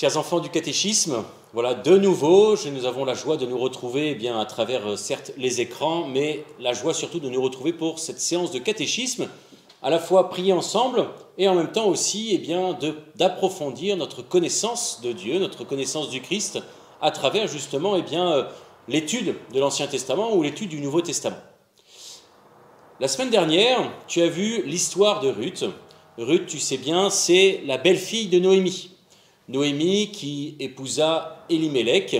Chers enfants du catéchisme, voilà de nouveau, nous avons la joie de nous retrouver à travers certes les écrans, mais la joie surtout de nous retrouver pour cette séance de catéchisme, à la fois prier ensemble et en même temps aussi d'approfondir notre connaissance de Dieu, notre connaissance du Christ, à travers justement l'étude de l'Ancien Testament ou l'étude du Nouveau Testament. La semaine dernière, tu as vu l'histoire de Ruth. Ruth, tu sais bien, c'est la belle-fille de Noémie. Noémie qui épousa Élimélec,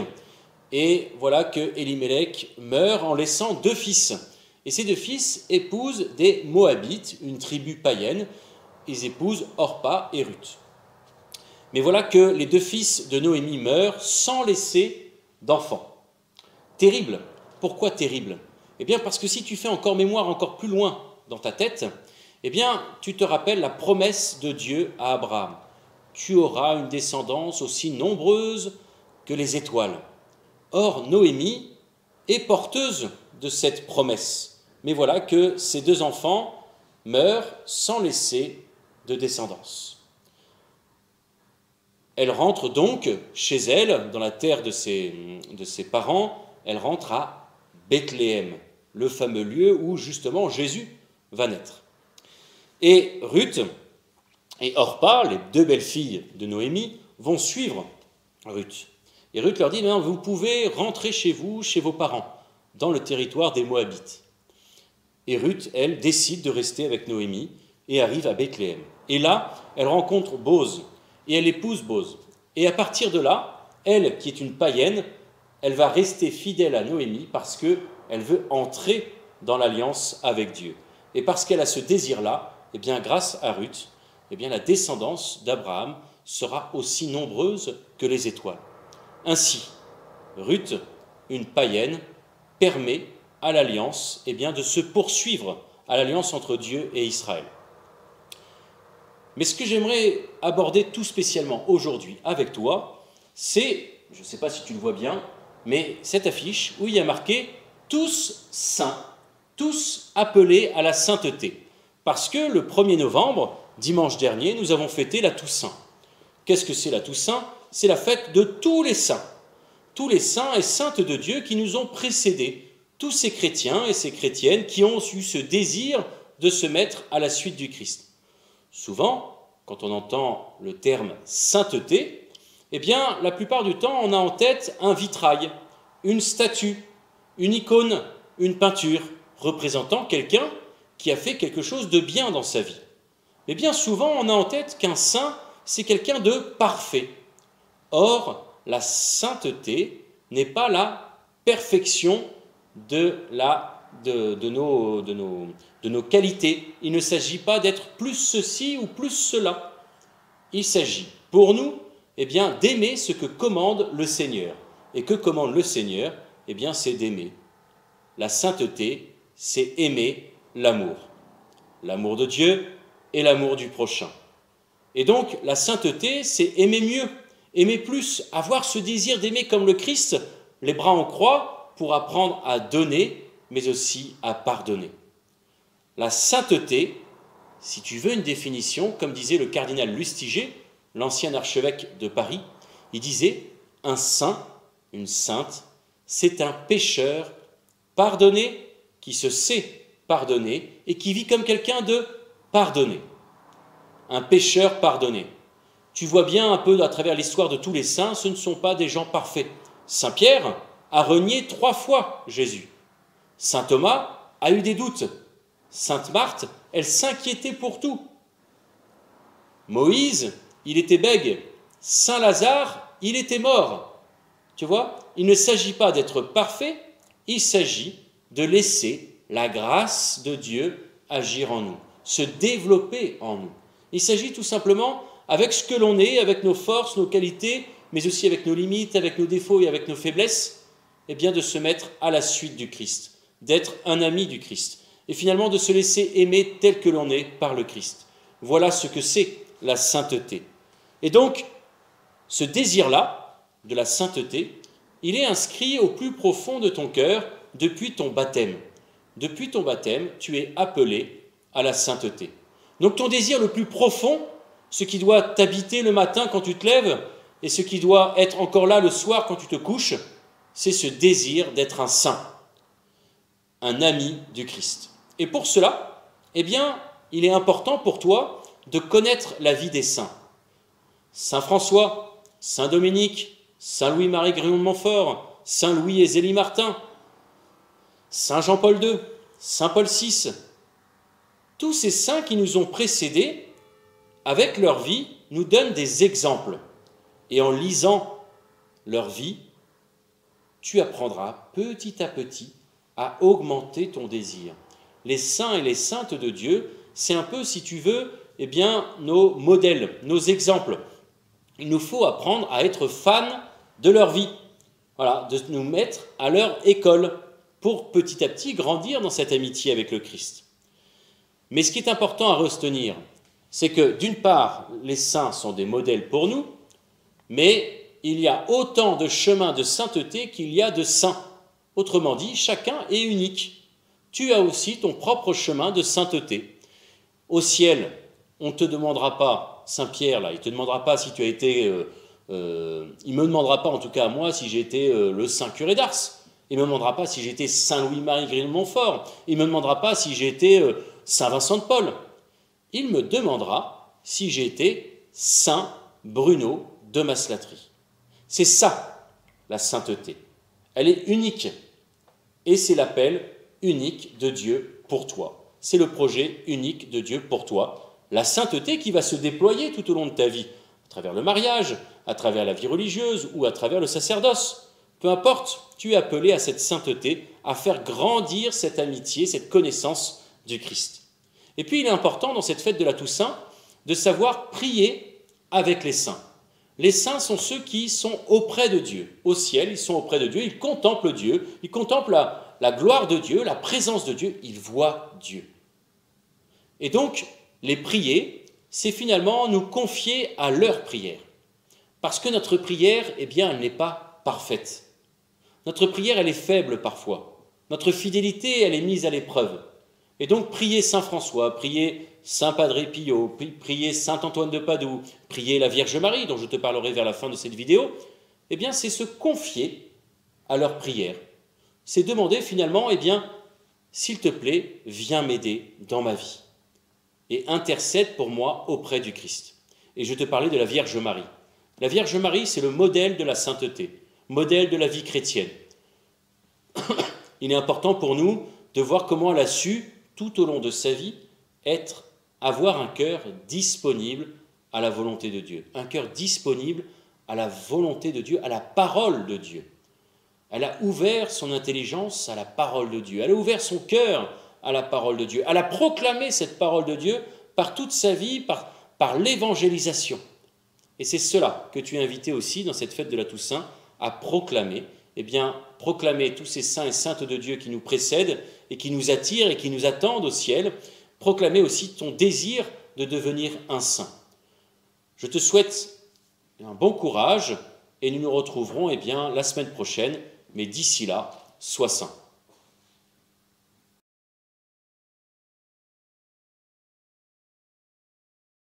et voilà que Élimélec meurt en laissant 2 fils. Et ces 2 fils épousent des Moabites, une tribu païenne. Ils épousent Orpa et Ruth. Mais voilà que les 2 fils de Noémie meurent sans laisser d'enfants. Terrible. Pourquoi terrible ? Eh bien parce que si tu fais encore mémoire encore plus loin dans ta tête, eh bien tu te rappelles la promesse de Dieu à Abraham. Tu auras une descendance aussi nombreuse que les étoiles. Or, Noémie est porteuse de cette promesse. Mais voilà que ces 2 enfants meurent sans laisser de descendance. Elle rentre donc chez elle, dans la terre de ses parents, elle rentre à Bethléem, le fameux lieu où justement Jésus va naître. Et Ruth et Orpa, les 2 belles-filles de Noémie, vont suivre Ruth. Et Ruth leur dit, vous pouvez rentrer chez vous, chez vos parents, dans le territoire des Moabites. Et Ruth, elle, décide de rester avec Noémie et arrive à Bethléem. Et là, elle rencontre Boz, et elle épouse Boz. Et à partir de là, elle, qui est une païenne, elle va rester fidèle à Noémie parce qu'elle veut entrer dans l'alliance avec Dieu. Et parce qu'elle a ce désir-là, grâce à Ruth, la descendance d'Abraham sera aussi nombreuse que les étoiles. Ainsi, Ruth, une païenne, permet à l'alliance de se poursuivre à l'alliance entre Dieu et Israël. Mais ce que j'aimerais aborder tout spécialement aujourd'hui avec toi, c'est, je ne sais pas si tu le vois bien, mais cette affiche où il y a marqué « Tous saints », tous appelés à la sainteté. Parce que le 1er novembre, dimanche dernier, nous avons fêté la Toussaint. Qu'est-ce que c'est la Toussaint ? C'est la fête de tous les saints et saintes de Dieu qui nous ont précédés, tous ces chrétiens et ces chrétiennes qui ont eu ce désir de se mettre à la suite du Christ. Souvent, quand on entend le terme sainteté, la plupart du temps, on a en tête un vitrail, une statue, une icône, une peinture représentant quelqu'un qui a fait quelque chose de bien dans sa vie. Mais bien souvent, on a en tête qu'un saint, c'est quelqu'un de parfait. Or, la sainteté n'est pas la perfection de nos qualités. Il ne s'agit pas d'être plus ceci ou plus cela. Il s'agit pour nous d'aimer ce que commande le Seigneur. Et que commande le Seigneur ? C'est d'aimer. La sainteté, c'est aimer l'amour. L'amour de Dieu et l'amour du prochain. Et donc, la sainteté, c'est aimer mieux, aimer plus, avoir ce désir d'aimer comme le Christ, les bras en croix, pour apprendre à donner, mais aussi à pardonner. La sainteté, si tu veux une définition, comme disait le cardinal Lustiger, l'ancien archevêque de Paris, il disait « Un saint, une sainte, c'est un pécheur pardonné qui se sait pardonner et qui vit comme quelqu'un de pardonné. » Un pécheur pardonné. Tu vois bien un peu à travers l'histoire de tous les saints, ce ne sont pas des gens parfaits. Saint Pierre a renié 3 fois Jésus. Saint Thomas a eu des doutes. Sainte Marthe, elle s'inquiétait pour tout. Moïse, il était bègue. Saint Lazare, il était mort. Tu vois, il ne s'agit pas d'être parfait, il s'agit de laisser la grâce de Dieu agir en nous, se développer en nous. Il s'agit tout simplement, avec ce que l'on est, avec nos forces, nos qualités, mais aussi avec nos limites, avec nos défauts et avec nos faiblesses, de se mettre à la suite du Christ, d'être un ami du Christ, et finalement de se laisser aimer tel que l'on est par le Christ. Voilà ce que c'est la sainteté. Et donc, ce désir-là, de la sainteté, il est inscrit au plus profond de ton cœur depuis ton baptême. Depuis ton baptême, tu es appelé à la sainteté. Donc ton désir le plus profond, ce qui doit t'habiter le matin quand tu te lèves, et ce qui doit être encore là le soir quand tu te couches, c'est ce désir d'être un saint, un ami du Christ. Et pour cela, eh bien, il est important pour toi de connaître la vie des saints. Saint François, Saint Dominique, Saint Louis-Marie Grignon de Montfort, Saint Louis et Zélie Martin, Saint Jean-Paul II, Saint Paul VI, tous ces saints qui nous ont précédés, avec leur vie, nous donnent des exemples. Et en lisant leur vie, tu apprendras petit à petit à augmenter ton désir. Les saints et les saintes de Dieu, c'est un peu, si tu veux, eh bien, nos modèles, nos exemples. Il nous faut apprendre à être fans de leur vie, voilà, de nous mettre à leur école pour petit à petit grandir dans cette amitié avec le Christ. Mais ce qui est important à retenir, c'est que d'une part, les saints sont des modèles pour nous, mais il y a autant de chemins de sainteté qu'il y a de saints. Autrement dit, chacun est unique. Tu as aussi ton propre chemin de sainteté. Au ciel, on ne te demandera pas, Saint Pierre, là, il ne te demandera pas si tu as été... il ne me demandera pas, en tout cas à moi, si j'ai été le Saint curé d'Ars. Il ne me demandera pas si j'ai été Saint Louis-Marie Grignon de Montfort. Il ne me demandera pas si j'ai été Saint Vincent de Paul. Il me demandera si j'ai été Saint Bruno de Maslatrie. C'est ça, la sainteté. Elle est unique. Et c'est l'appel unique de Dieu pour toi. C'est le projet unique de Dieu pour toi. La sainteté qui va se déployer tout au long de ta vie, à travers le mariage, à travers la vie religieuse ou à travers le sacerdoce. Peu importe, tu es appelé à cette sainteté, à faire grandir cette amitié, cette connaissance du Christ. Et puis il est important dans cette fête de la Toussaint de savoir prier avec les saints. Les saints sont ceux qui sont auprès de Dieu. Au ciel, ils sont auprès de Dieu, ils contemplent Dieu, ils contemplent la gloire de Dieu, la présence de Dieu, ils voient Dieu. Et donc, les prier, c'est finalement nous confier à leur prière. Parce que notre prière, eh bien, elle n'est pas parfaite. Notre prière, elle est faible parfois. Notre fidélité, elle est mise à l'épreuve. Et donc, prier Saint François, prier Saint Padre Pio, prier Saint Antoine de Padoue, prier la Vierge Marie, dont je te parlerai vers la fin de cette vidéo, eh bien, c'est se confier à leur prière. C'est demander finalement, eh bien, s'il te plaît, viens m'aider dans ma vie et intercède pour moi auprès du Christ. Et je te parlais de la Vierge Marie. La Vierge Marie, c'est le modèle de la sainteté, modèle de la vie chrétienne. Il est important pour nous de voir comment elle a su, tout au long de sa vie, avoir un cœur disponible à la volonté de Dieu, un cœur disponible à la volonté de Dieu, à la parole de Dieu. Elle a ouvert son intelligence à la parole de Dieu, elle a ouvert son cœur à la parole de Dieu, elle a proclamé cette parole de Dieu par toute sa vie, par l'évangélisation. Et c'est cela que tu es invité aussi dans cette fête de la Toussaint à proclamer, eh bien, proclamer tous ces saints et saintes de Dieu qui nous précèdent et qui nous attirent et qui nous attendent au ciel, proclamer aussi ton désir de devenir un saint. Je te souhaite un bon courage et nous nous retrouverons eh bien, la semaine prochaine, mais d'ici là, sois saint.